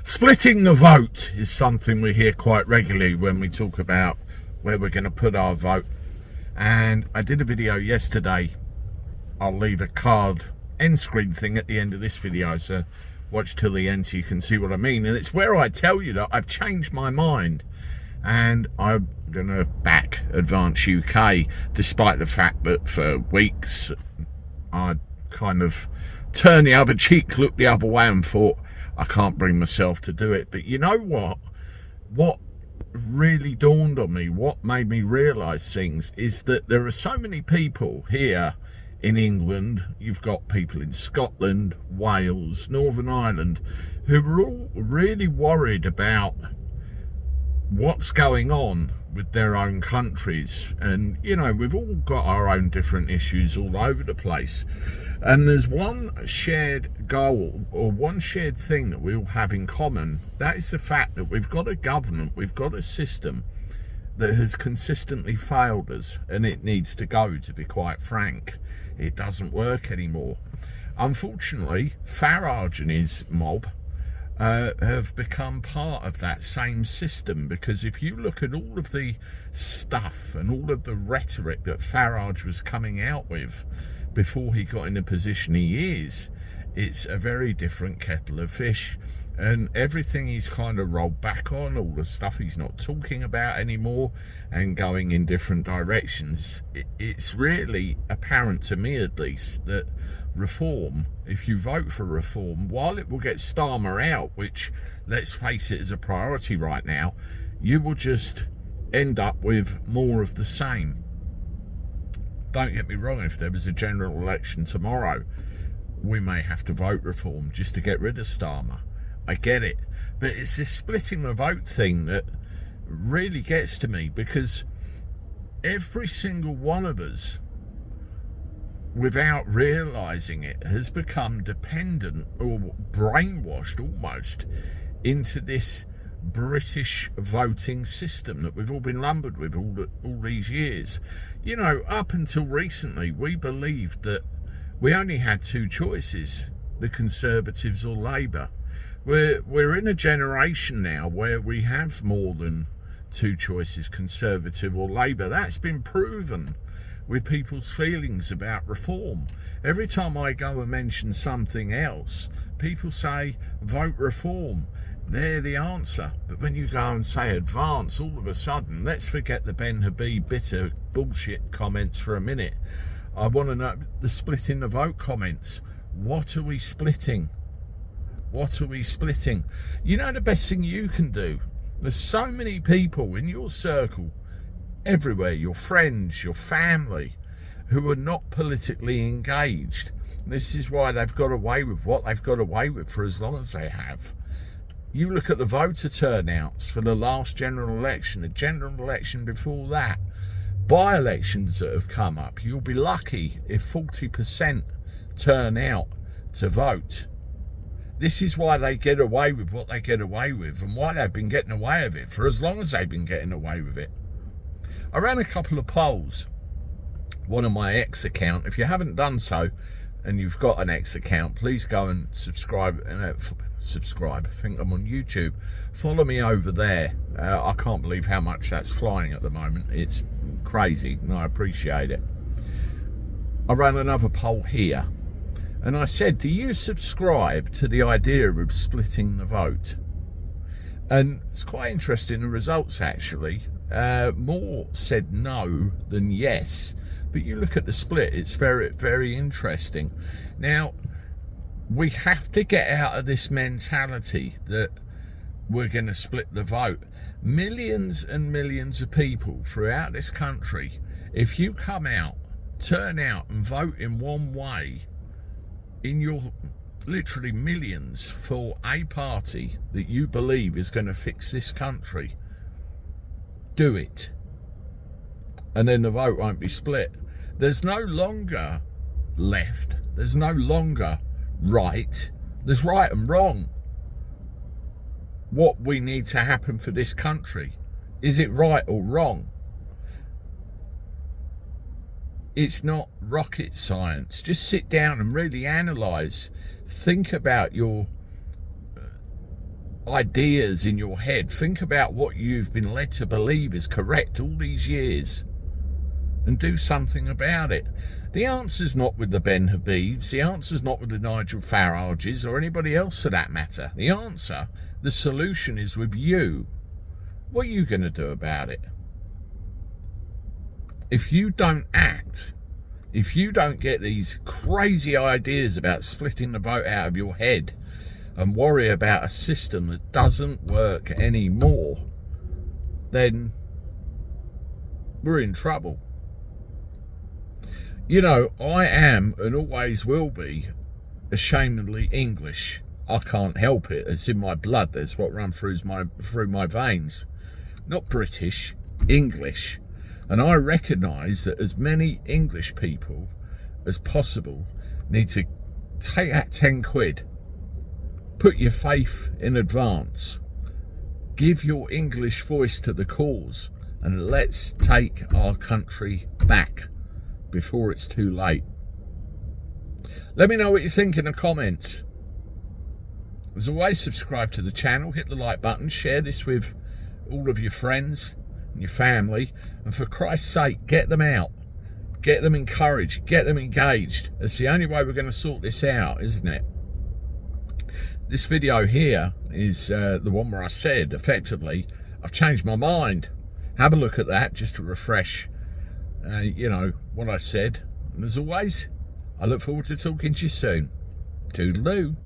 Splitting the vote is something we hear quite regularly when we talk about where we're going to put our vote. And I did a video yesterday. I'll leave a card end screen thing at the end of this video, so watch till the end so you can see what I mean. And it's where I tell you that I've changed my mind and I'm going to back Advance UK, despite the fact that for weeks I kind of turned the other cheek, looked the other way and thought, I can't bring myself to do it. But you know what really dawned on me, what made me realise things, is that there are so many people here in England, you've got people in Scotland, Wales, Northern Ireland, who are all really worried about what's going on with their own countries. And you know, we've all got our own different issues all over the place, and there's one shared goal or one shared thing that we all have in common. That is the fact that we've got a government, we've got a system that has consistently failed us, and it needs to go, to be quite frank. It doesn't work anymore. Unfortunately, Farage and his mob have become part of that same system, because if you look at all of the stuff and all of the rhetoric that Farage was coming out with before he got in the position he is, it's a very different kettle of fish. And everything he's kind of rolled back on, all the stuff he's not talking about anymore and going in different directions, it's really apparent to me at least that reform, if you vote for reform, while it will get Starmer out, which let's face it is a priority right now, you will just end up with more of the same. Don't get me wrong, if there was a general election tomorrow, we may have to vote reform just to get rid of Starmer. I get it, but it's this splitting the vote thing that really gets to me, because every single one of us, without realising it, has become dependent or brainwashed almost into this British voting system that we've all been lumbered with all these years. You know, up until recently, we believed that we only had two choices, the Conservatives or Labour. We're in a generation now where we have more than two choices, Conservative or Labour. That's been proven with people's feelings about reform. Every time I go and mention something else, people say, vote reform. They're the answer. But when you go and say Advance, all of a sudden, let's forget the Ben Habib bitter bullshit comments for a minute. I want to know the splitting the vote comments. What are we splitting? What are we splitting? You know, the best thing you can do, there's so many people in your circle, everywhere, your friends, your family, who are not politically engaged. This is why they've got away with what they've got away with for as long as they have. You look at the voter turnouts for the last general election, the general election before that, by-elections that have come up. You'll be lucky if 40% turn out to vote. This is why they get away with what they get away with, and why they've been getting away with it for as long as they've been getting away with it. I ran a couple of polls, one on my X account. If you haven't done so and you've got an X account, please go and subscribe. Subscribe. I think I'm on YouTube. Follow me over there. I can't believe how much that's flying at the moment. It's crazy, and I appreciate it. I ran another poll here. And I said, do you subscribe to the idea of splitting the vote? And it's quite interesting, the results actually. More said no than yes. But you look at the split, it's very, very interesting. Now, we have to get out of this mentality that we're going to split the vote. Millions and millions of people throughout this country, if you come out, turn out and vote in one way, in your literally millions, for a party that you believe is going to fix this country, do it, and then the vote won't be split. There's no longer left, there's no longer right, there's right and wrong. What we need to happen for this country, is it right or wrong? It's not rocket science. Just sit down and really analyse. Think about your ideas in your head. Think about what you've been led to believe is correct all these years and do something about it. The answer's not with the Ben Habibs, the answer's not with the Nigel Farages or anybody else for that matter. The answer, the solution is with you. What are you going to do about it? If you don't act, if you don't get these crazy ideas about splitting the vote out of your head and worry about a system that doesn't work anymore, then we're in trouble. You know, I am and always will be ashamedly English. I can't help it. It's in my blood. That's what runs through my veins. Not British, English. And I recognise that as many English people as possible need to take that 10 quid, put your faith in advance, give your English voice to the cause, and let's take our country back before it's too late. Let me know what you think in the comments. As always, subscribe to the channel, hit the like button, share this with all of your friends and your family, and for Christ's sake, get them out, get them encouraged, get them engaged. It's the only way we're going to sort this out, isn't it? This video here is the one where I said, effectively, I've changed my mind. Have a look at that just to refresh, you know, what I said. And as always, I look forward to talking to you soon. Toodaloo.